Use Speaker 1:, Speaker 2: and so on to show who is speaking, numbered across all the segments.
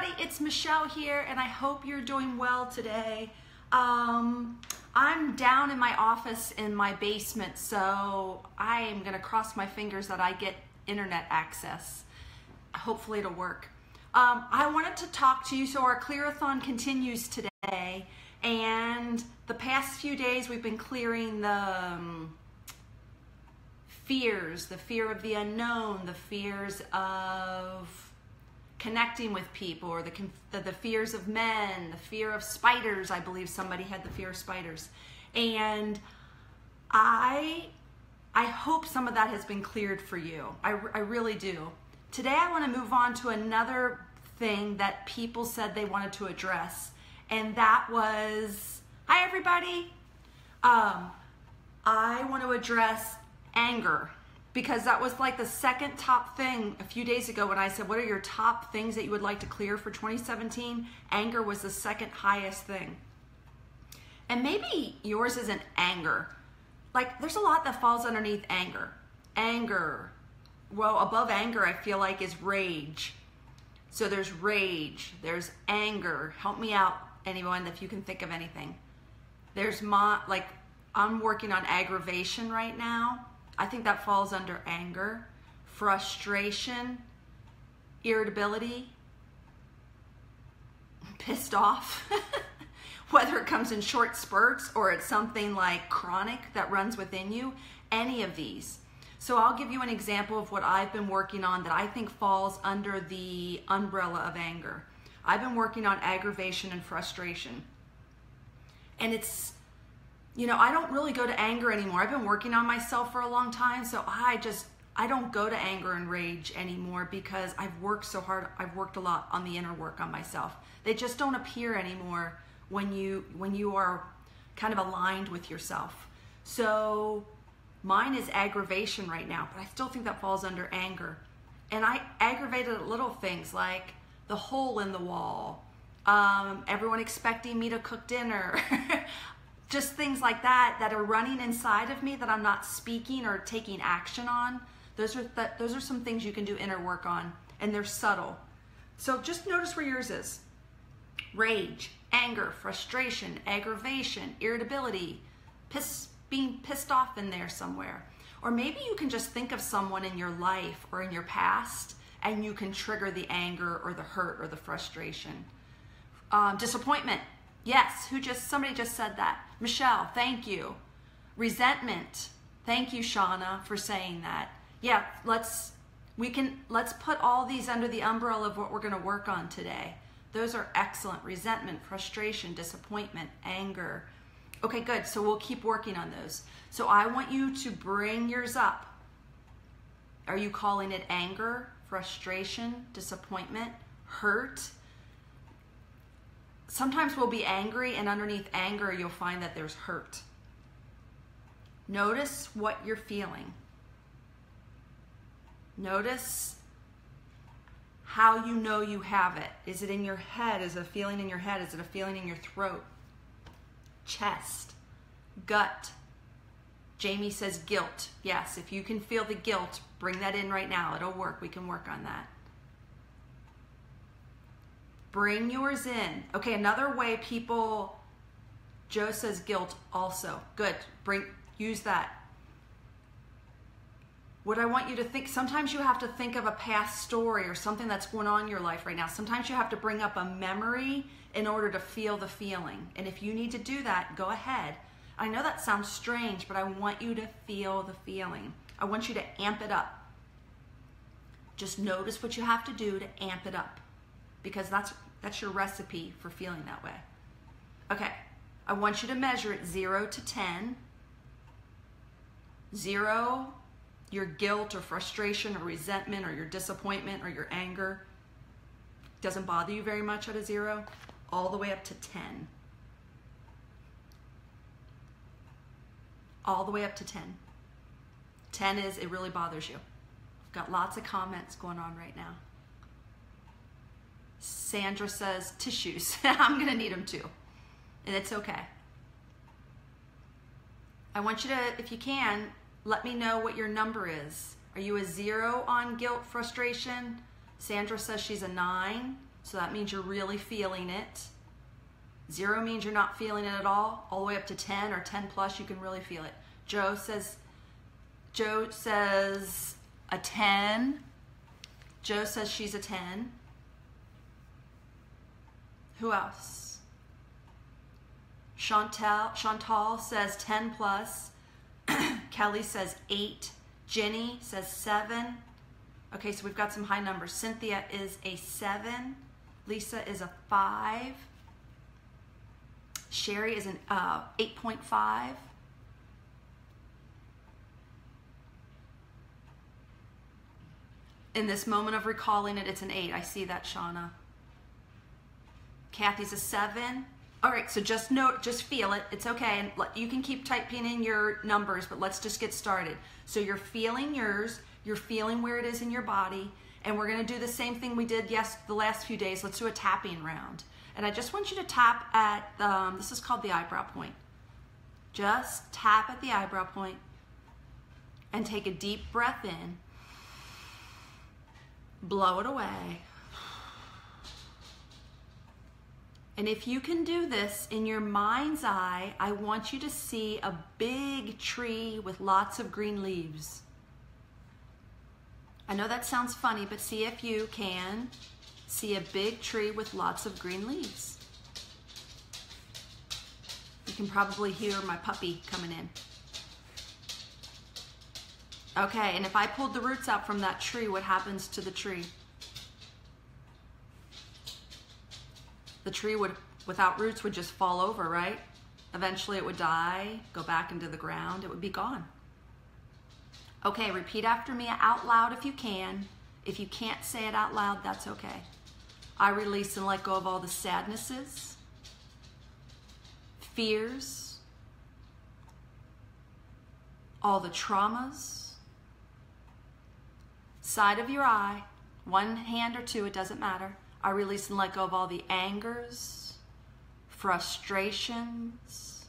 Speaker 1: everybody, it's Michelle here, and I hope you're doing well today. I'm down in my office in my basement, so I am gonna cross my fingers that I get internet access. Hopefully it'll work. I wanted to talk to you, so our Clear-a-thon continues today, and the past few days we've been clearing the fears, the fear of the unknown, the fears of connecting with people, or the fears of men, the fear of spiders. I believe somebody had the fear of spiders. And I hope some of that has been cleared for you. I really do. Today I want to move on to another thing that people said they wanted to address, and that was, hi everybody, I want to address anger, because that was like the second top thing a few days ago when I said, what are your top things that you would like to clear for 2017? Anger was the second highest thing. And maybe yours isn't anger. Like, there's a lot that falls underneath anger. Anger, well, above anger I feel like is rage. So there's rage, there's anger. Help me out, anyone, if you can think of anything. There's I'm working on aggravation right now. I think that falls under anger, frustration, irritability, pissed off, whether it comes in short spurts or it's something like chronic that runs within you, any of these. So I'll give you an example of what I've been working on that I think falls under the umbrella of anger. I've been working on aggravation and frustration. And it's, you know, I don't really go to anger anymore. I've been working on myself for a long time, so I don't go to anger and rage anymore because I've worked so hard. I've worked a lot on the inner work on myself. They just don't appear anymore when you are kind of aligned with yourself. So mine is aggravation right now, but I still think that falls under anger. And I aggravated at little things like the hole in the wall, everyone expecting me to cook dinner, just things like that are running inside of me that I'm not speaking or taking action on. Those are some things you can do inner work on, and they're subtle. So just notice where yours is. Rage, anger, frustration, aggravation, irritability, being pissed off in there somewhere. Or maybe you can just think of someone in your life or in your past, and you can trigger the anger or the hurt or the frustration. Disappointment. Yes, somebody just said that. Michelle, thank you. Resentment. Thank you, Shauna, for saying that. Yeah, let's put all these under the umbrella of what we're going to work on today. Those are excellent. Resentment, frustration, disappointment, anger. Okay, good. So we'll keep working on those. So I want you to bring yours up. Are you calling it anger, frustration, disappointment, hurt? Sometimes we'll be angry, and underneath anger, you'll find that there's hurt. Notice what you're feeling. Notice how you know you have it. Is it in your head? Is it a feeling in your head? Is it a feeling in your throat? Chest, gut. Jamie says guilt. Yes, if you can feel the guilt, bring that in right now. It'll work. We can work on that. Bring yours in. Okay, another way people, Joe says guilt also. Good, use that. What I want you to think, sometimes you have to think of a past story or something that's going on in your life right now. Sometimes you have to bring up a memory in order to feel the feeling. And if you need to do that, go ahead. I know that sounds strange, but I want you to feel the feeling. I want you to amp it up. Just notice what you have to do to amp it up, because that's your recipe for feeling that way. Okay, I want you to measure it 0 to 10. 0, your guilt or frustration or resentment or your disappointment or your anger doesn't bother you very much at a 0, all the way up to 10. All the way up to 10. 10 is it really bothers you. I've got lots of comments going on right now. Sandra says tissues. I'm gonna need them too, and it's okay. I want you to, if you can, let me know what your number is. Are you a 0 on guilt, frustration? Sandra says she's a 9. So that means you're really feeling it. 0 means you're not feeling it at all. All the way up to 10 or 10 plus, you can really feel it. Joe says a 10. Joe says she's a 10. Who else? Chantal says 10 plus. Kelly says 8. Jenny says 7. Okay, so we've got some high numbers. Cynthia is a 7. Lisa is a 5. Sherry is an 8.5. In this moment of recalling it, it's an 8. I see that, Shauna. Kathy's a 7. All right, so just feel it. It's okay, and you can keep typing in your numbers, but let's just get started. So you're feeling yours. You're feeling where it is in your body, and we're going to do the same thing we did the last few days. Let's do a tapping round. And I just want you to tap at, this is called the eyebrow point. Just tap at the eyebrow point and take a deep breath in. Blow it away. And if you can do this in your mind's eye, I want you to see a big tree with lots of green leaves. I know that sounds funny, but see if you can see a big tree with lots of green leaves. You can probably hear my puppy coming in. Okay, and if I pulled the roots out from that tree, what happens to the tree? The tree without roots would just fall over, right? Eventually it would die, go back into the ground, it would be gone. Okay, repeat after me out loud if you can. If you can't say it out loud, that's okay. I release and let go of all the sadnesses, fears, all the traumas. Side of your eye, one hand or two, it doesn't matter. I release and let go of all the angers, frustrations,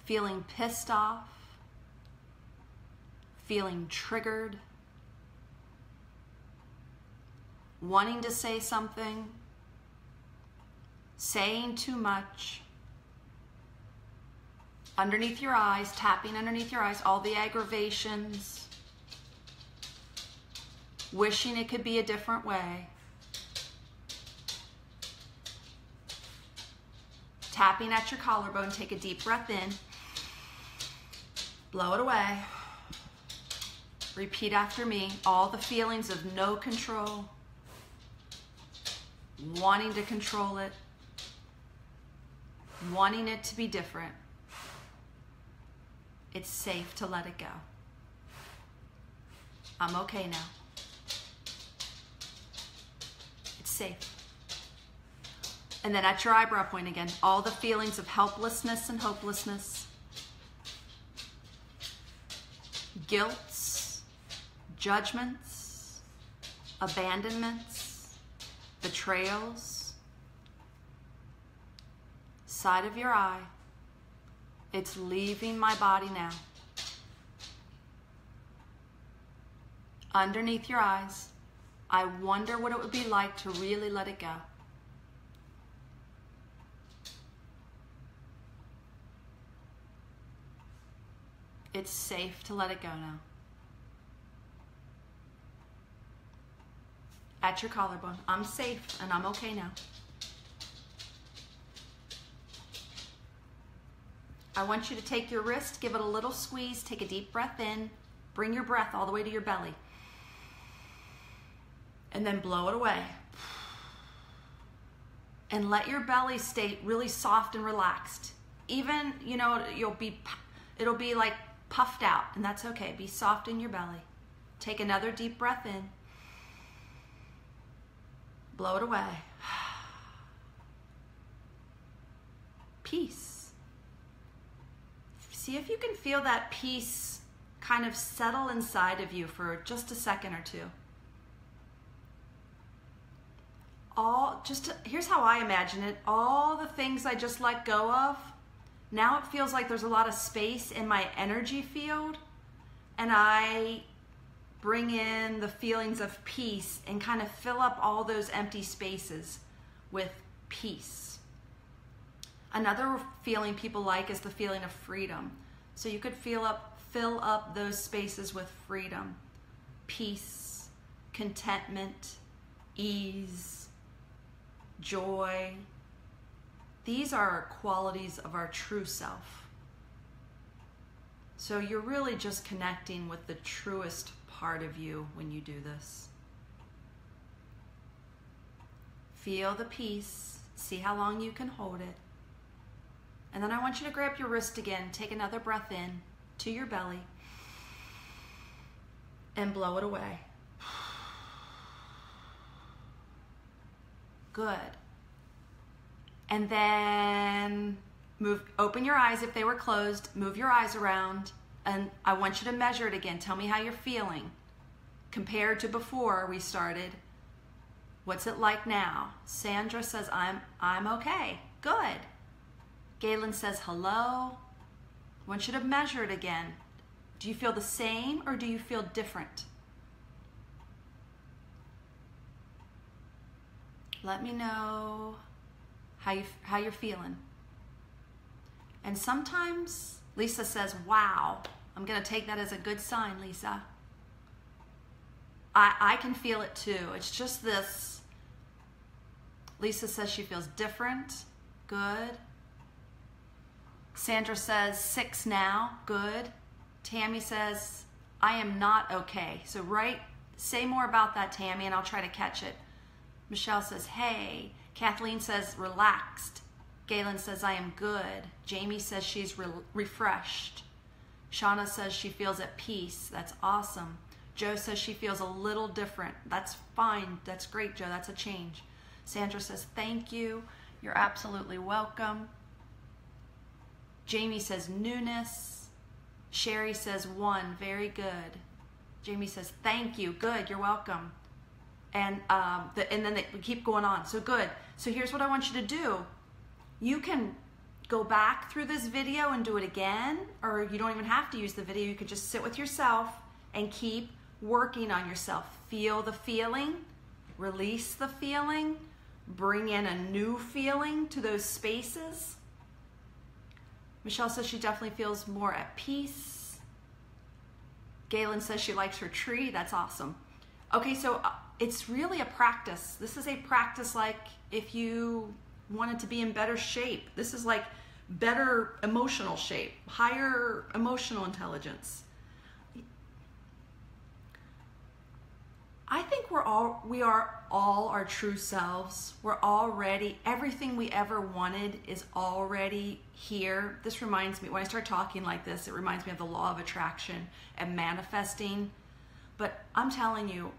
Speaker 1: feeling pissed off, feeling triggered, wanting to say something, saying too much. Underneath your eyes, tapping underneath your eyes, all the aggravations, wishing it could be a different way. Tapping at your collarbone, take a deep breath in, blow it away. Repeat after me, all the feelings of no control, wanting to control it, wanting it to be different. It's safe to let it go. I'm okay now. It's safe. And then at your eyebrow point again, all the feelings of helplessness and hopelessness, guilts, judgments, abandonments, betrayals. Side of your eye, it's leaving my body now. Underneath your eyes, I wonder what it would be like to really let it go. It's safe to let it go now. At your collarbone, I'm safe and I'm okay now. I want you to take your wrist, give it a little squeeze, take a deep breath in, bring your breath all the way to your belly, and then blow it away. And let your belly stay really soft and relaxed. Even, it'll be like puffed out, and that's okay. Be soft in your belly. Take another deep breath in. Blow it away. Peace. See if you can feel that peace kind of settle inside of you for just a second or two. Here's how I imagine it. All the things I just let go of, now it feels like there's a lot of space in my energy field, and I bring in the feelings of peace and kind of fill up all those empty spaces with peace. Another feeling people like is the feeling of freedom. So you could fill up those spaces with freedom, peace, contentment, ease, joy. These are qualities of our true self. So you're really just connecting with the truest part of you when you do this. Feel the peace. See how long you can hold it. And then I want you to grab your wrist again. Take another breath in to your belly and blow it away. Good. And then open your eyes if they were closed. Move your eyes around. And I want you to measure it again. Tell me how you're feeling compared to before we started. What's it like now? Sandra says, I'm okay. Good. Galen says, hello. I want you to measure it again. Do you feel the same or do you feel different? Let me know how you're feeling. And sometimes Lisa says, wow. I'm going to take that as a good sign, Lisa. I can feel it too. It's just this. Lisa says she feels different. Good. Sandra says 6 now. Good. Tammy says, I am not okay. So say more about that, Tammy, and I'll try to catch it. Michelle says, hey. Kathleen says, relaxed. Galen says, I am good. Jamie says she's refreshed. Shauna says she feels at peace. That's awesome. Joe says she feels a little different. That's fine. That's great, Joe. That's a change. Sandra says, thank you. You're absolutely welcome. Jamie says, newness. Sherry says, 1. Very good. Jamie says, thank you. Good. You're welcome. And then they keep going on. So good. So here's what I want you to do. You can go back through this video and do it again, or you don't even have to use the video. You could just sit with yourself and keep working on yourself. Feel the feeling, release the feeling, bring in a new feeling to those spaces. Michelle says she definitely feels more at peace. Galen says she likes her tree. That's awesome. Okay, so it's really a practice. This is a practice like if you wanted to be in better shape. This is like better emotional shape, higher emotional intelligence. I think we are all our true selves. We're already, everything we ever wanted is already here. This reminds me, when I start talking like this, it reminds me of the law of attraction and manifesting. But I'm telling you,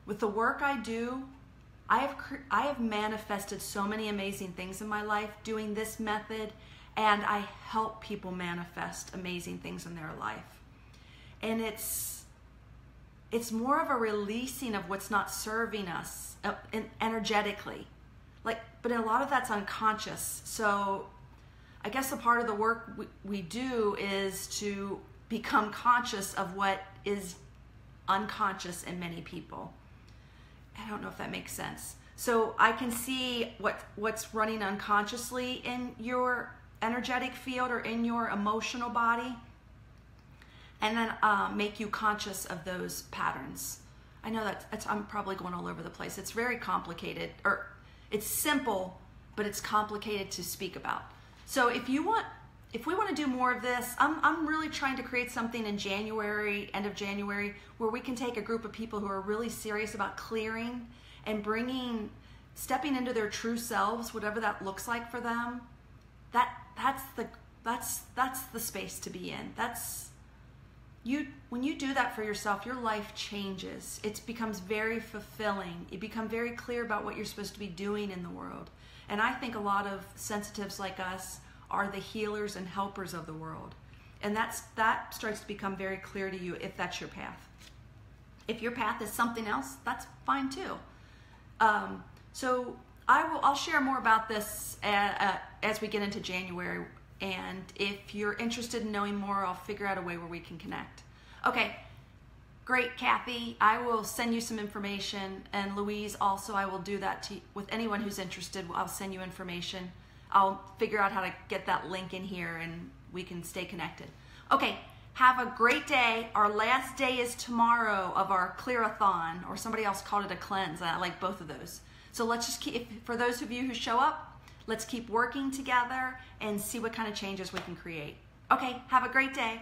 Speaker 1: with the work I do, I have manifested so many amazing things in my life doing this method, and I help people manifest amazing things in their life. And it's more of a releasing of what's not serving us energetically. But a lot of that's unconscious. So I guess a part of the work we do is to become conscious of what is unconscious in many people. I don't know if that makes sense. So I can see what's running unconsciously in your energetic field or in your emotional body, and then make you conscious of those patterns. I know I'm probably going all over the place. It's very complicated, or it's simple, but it's complicated to speak about. So if we want to do more of this, I'm really trying to create something in January, end of January, where we can take a group of people who are really serious about clearing and stepping into their true selves, whatever that looks like for them. That's the space to be in. When you do that for yourself, your life changes. It becomes very fulfilling. You become very clear about what you're supposed to be doing in the world. And I think a lot of sensitives like us are the healers and helpers of the world. And that starts to become very clear to you if that's your path. If your path is something else, that's fine too. So I'll share more about this as we get into January. And if you're interested in knowing more, I'll figure out a way where we can connect. Okay, Great, Kathy. I will send you some information, and Louise also, I will do that with anyone who's interested. I'll send you information. I'll figure out how to get that link in here and we can stay connected. Okay, have a great day. Our last day is tomorrow of our Clear-a-thon, or somebody else called it a cleanse. I like both of those. So let's just keep, for those of you who show up, let's keep working together and see what kind of changes we can create. Okay, have a great day.